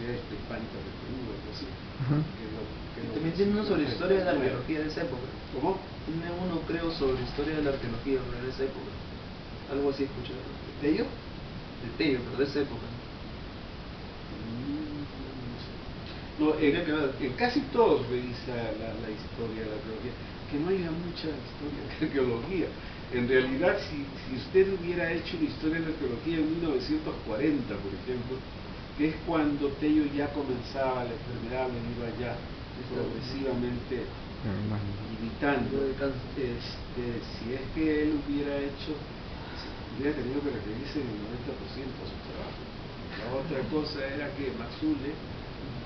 sociedades prehispánicas del Perú, algo así. También tiene uno sobre historia de la arqueología de esa época. ¿Cómo? Tiene uno, creo, sobre historia de la arqueología de esa época. Algo así escuché. ¿De ello? De Tello, pero de esa época. No, en casi todos revisa la historia de la arqueología, que no haya mucha historia de arqueología. En realidad, si usted hubiera hecho una historia de la arqueología en 1940, por ejemplo, que es cuando Tello ya comenzaba la enfermedad, iba ya progresivamente limitando, si es que él hubiera tenido que referirse en el 90% a su trabajo. La otra cosa era que Maxule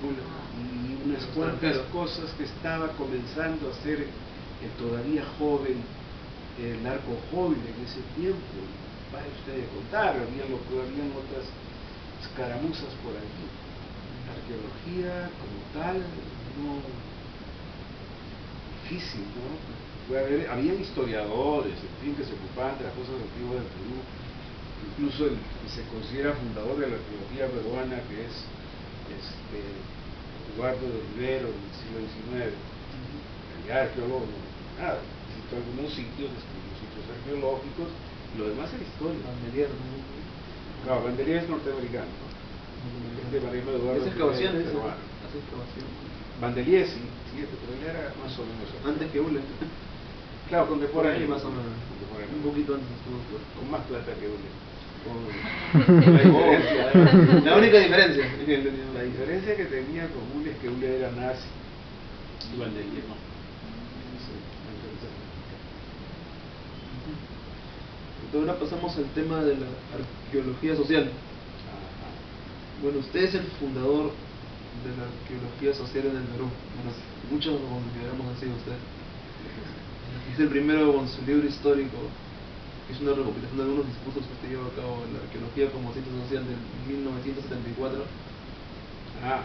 y unas cuantas cosas que estaba comenzando a hacer el todavía joven, el narco joven en ese tiempo. Vaya usted a contar, habían otras escaramuzas por allí. La arqueología como tal, no, difícil, ¿no? Había historiadores, en fin, que se ocupaban de las cosas antiguas del Perú. Incluso el que se considera fundador de la arqueología peruana, que es Eduardo de Rivero, en el siglo XIX, ya arqueólogo, nada, visitó algunos sitios, descubrió sitios arqueológicos, y lo demás era historia. Bandelier, Claro, Bandelier es norteamericano, ¿no? Mariano Eduardo ¿Es excavaciones? peruano. ¿Hace excavaciones? Bandelier sí, pero él era más o menos antes que Ule. Claro, contemporáneo. Más o menos. Un poquito antes estuvo con más plata que Ule. La única diferencia. La diferencia que tenía con Ule es que Ule era nazi y Bandelier no. Entonces ahora pasamos al tema de la arqueología social. Bueno, usted es el fundador de la arqueología social en el Perú. Bueno, muchos lo consideramos así usted. Es el primero con su libro histórico, que es una recopilación de algunos discursos que usted lleva a cabo en la arqueología como ciencia social de 1974.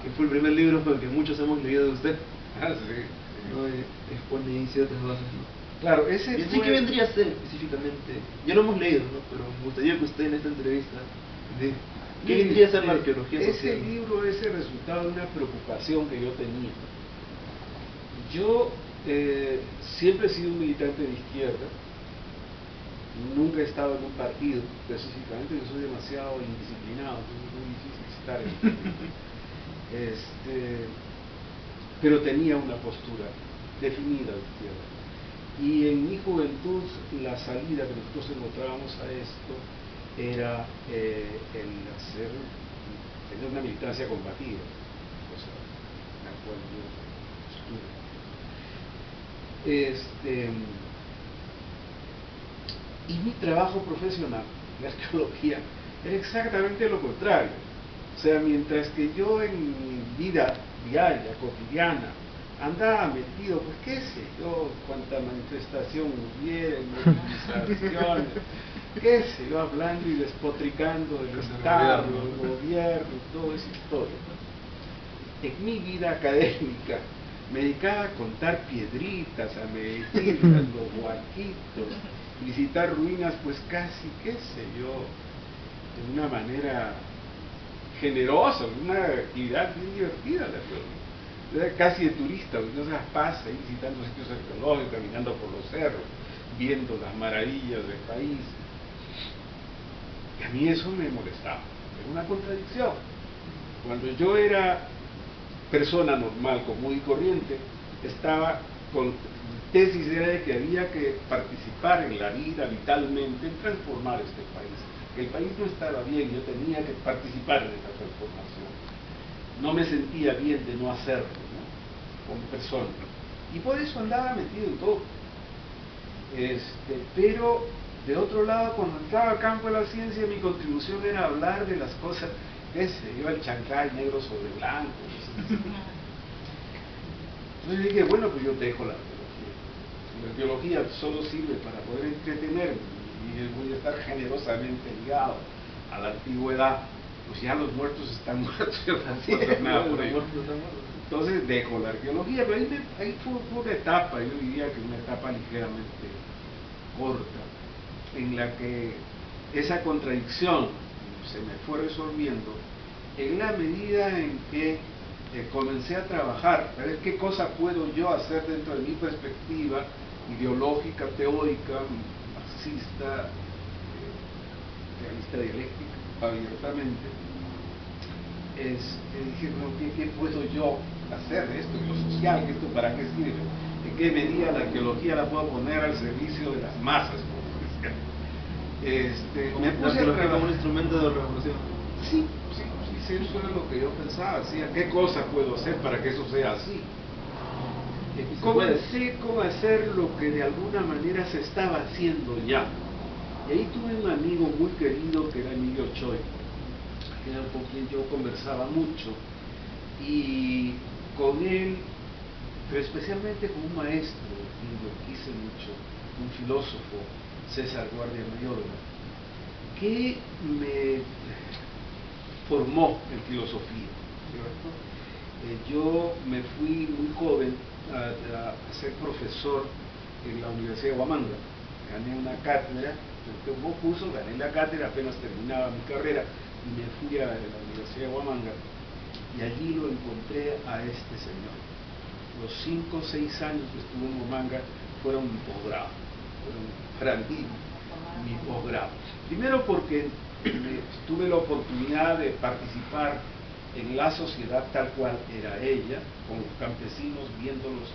Que fue el primer libro que muchos hemos leído de usted. Sí. ¿No? Expone ahí ciertas bases, ¿no? Claro, ese ¿Y así qué vendría a ser específicamente? Ya lo hemos leído, ¿no? Pero me gustaría que usted en esta entrevista diga ¿qué vendría a ser la arqueología social? Ese libro es el resultado de una preocupación que yo tenía. Yo siempre he sido un militante de izquierda, nunca he estado en un partido específicamente, yo soy demasiado indisciplinado, entonces es muy difícil estar en un partido. Pero tenía una postura definida de izquierda. Y en mi juventud la salida que nosotros encontrábamos a esto era el tener una militancia combativa, cosa en la cual yo estuve. Y mi trabajo profesional, la arqueología, era exactamente lo contrario. O sea, mientras que yo en mi vida diaria, cotidiana, andaba metido, pues qué sé yo, cuánta manifestación hubiera, movilizaciones, qué sé yo, hablando y despotricando del Estado, del gobierno, toda esa historia. En mi vida académica me dedicaba a contar piedritas, a medirlas, los huaquitos, visitar ruinas, pues casi, qué sé yo, de una manera generosa, una actividad bien divertida la arqueología. Casi de turista, uno se las pasa ahí visitando sitios arqueológicos, caminando por los cerros, viendo las maravillas del país. Y a mí eso me molestaba, era una contradicción. Cuando yo era persona normal, común y corriente, estaba con tesis era de que había que participar en la vida vitalmente en transformar este país. Que el país no estaba bien, yo tenía que participar en esta transformación. No me sentía bien de no hacerlo, ¿no? Como persona. Y por eso andaba metido en todo. Pero, de otro lado, cuando entraba al campo de la ciencia, mi contribución era hablar de las cosas, qué sé yo, el chancay negro sobre blanco. Entonces dije, bueno, pues yo dejo la arqueología. La arqueología solo sirve para poder entretenerme y voy a estar generosamente ligado a la antigüedad. Pues ya los muertos están muertos, yo no puedo hacer nada por ellos. Entonces dejo la arqueología, pero ahí fue una etapa, yo diría que una etapa ligeramente corta, en la que esa contradicción se me fue resolviendo en la medida en que comencé a trabajar, a ver qué cosa puedo yo hacer dentro de mi perspectiva ideológica, teórica, marxista, realista dialéctica, abiertamente. Dije, bueno, ¿qué puedo yo hacer de esto, de lo social? ¿Esto para qué sirve? ¿En qué medida la arqueología la puedo poner al servicio de las masas? Me puse a trabajar como un instrumento de revolución. Sí, eso era lo que yo pensaba, ¿sí? ¿Qué cosa puedo hacer para que eso sea así? Comencé a hacer lo que de alguna manera se estaba haciendo ya. Y ahí tuve un amigo muy querido que era Emilio Choi, que era con quien yo conversaba mucho, y con él, pero especialmente con un maestro que lo quise mucho, un filósofo, César Guardia Mayorga, que me formó en filosofía, ¿cierto? Yo me fui muy joven a ser profesor en la Universidad de Huamanga. Gané una cátedra, tomé un curso, gané la cátedra, apenas terminaba mi carrera y me fui a la Universidad de Huamanga y allí lo encontré a este señor. Los 5 o 6 años que estuve en Huamanga fueron mi posgrado, fueron para mí mi posgrado. Primero porque tuve la oportunidad de participar en la sociedad tal cual era ella, con los campesinos, viéndolos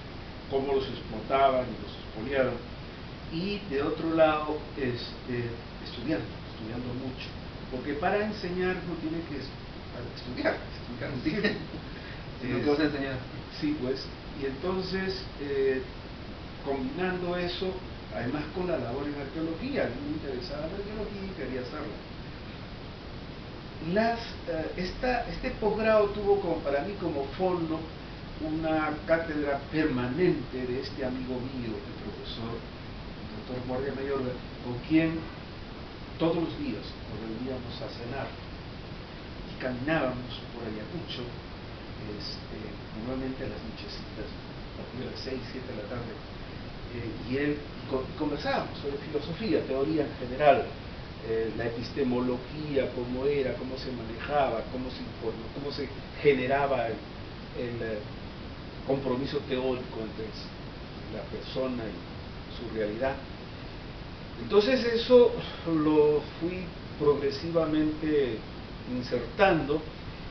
cómo los explotaban y los expoliaban, y de otro lado estudiando mucho, porque para enseñar no tiene que estudiar. ¿Qué vas a enseñar? Sí, pues, y entonces combinando eso, además con la labor en arqueología, a mí me interesaba la arqueología y quería hacerla. Este posgrado tuvo para mí como fondo una cátedra permanente de este amigo mío, el profesor, el doctor Guardia Mayorga, con quien todos los días nos reuníamos a cenar y caminábamos por Ayacucho, normalmente a las nochecitas, a partir de las 6, 7 de la tarde, y conversábamos sobre filosofía, teoría en general, la epistemología, cómo era, cómo se manejaba, cómo se generaba el compromiso teórico entre la persona y su realidad. Entonces eso lo fui progresivamente insertando,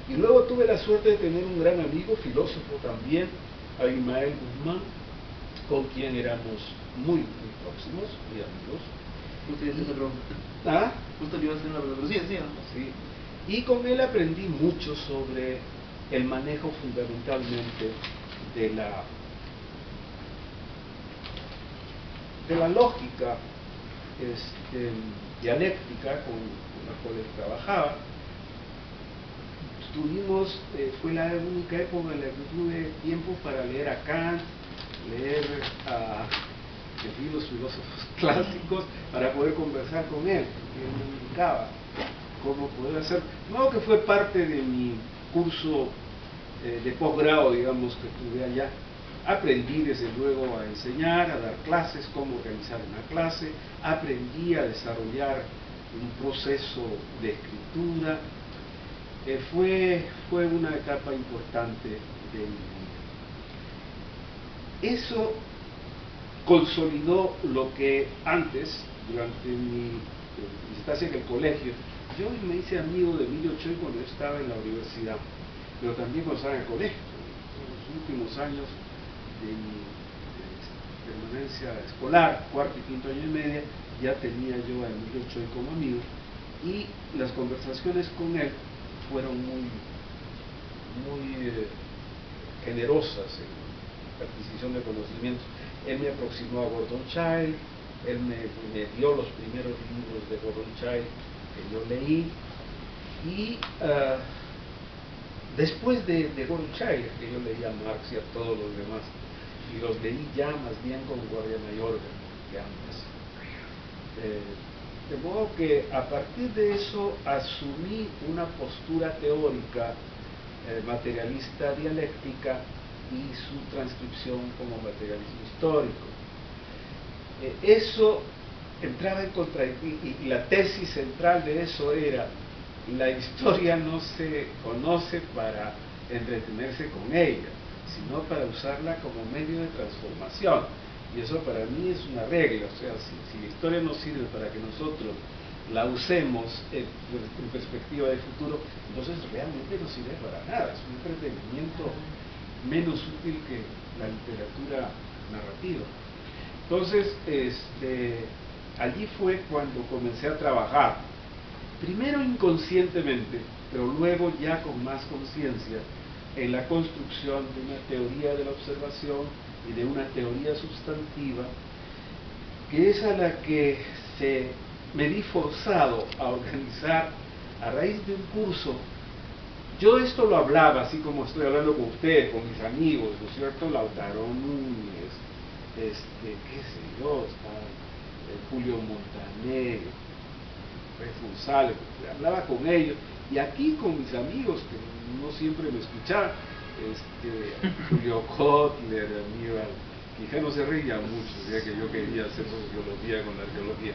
y luego tuve la suerte de tener un gran amigo, filósofo también, Abimael Guzmán, con quien éramos muy próximos, muy amigos. Justo le iba a hacer una pregunta, sí. Y con él aprendí mucho sobre el manejo fundamentalmente de la lógica dialéctica con la cual él trabajaba. Fue la única época en la que tuve tiempo para leer a Kant, leer a los filósofos clásicos, para poder conversar con él, porque él me indicaba cómo poder hacer. No, que fue parte de mi curso de posgrado, digamos, que tuve allá. Aprendí desde luego a enseñar, a dar clases, cómo organizar una clase, aprendí a desarrollar un proceso de escritura. Fue una etapa importante de mi vida. Eso consolidó lo que antes, durante mi estancia en el colegio, yo me hice amigo de Emilio Choi cuando yo estaba en la universidad, pero también cuando estaba en el colegio. En los últimos años de mi permanencia escolar, cuarto y quinto año y media, ya tenía yo a Emilio Choi como amigo, y las conversaciones con él fueron muy generosas en la adquisición de conocimientos. Él me aproximó a Gordon Childe, él me dio los primeros libros de Gordon Childe que yo leí, y después de Gordon Childe, que yo leía a Marx y a todos los demás, y los leí ya más bien con Guardia Mayorga que antes. De modo que a partir de eso asumí una postura teórica materialista dialéctica y su transcripción como materialismo histórico. Eso entraba en contra, y la tesis central de eso era la historia no se conoce para entretenerse con ella, sino para usarla como medio de transformación. Y eso para mí es una regla. O sea, si la historia nos sirve para que nosotros la usemos en perspectiva de futuro, entonces realmente no sirve para nada. Es un entretenimiento menos útil que la literatura narrativa. Entonces, allí fue cuando comencé a trabajar, primero inconscientemente, pero luego ya con más conciencia, en la construcción de una teoría de la observación y de una teoría sustantiva, que es a la que me vi forzado a organizar a raíz de un curso. Yo esto lo hablaba, así como estoy hablando con ustedes, con mis amigos, ¿no es cierto? Lautaro Núñez, qué sé yo, está Julio Montaner, González, hablaba con ellos, y aquí con mis amigos, que no siempre me escuchaban, Julio Kotler, Aníbal Quijano se reía mucho, decía que yo quería hacer sociología con la arqueología.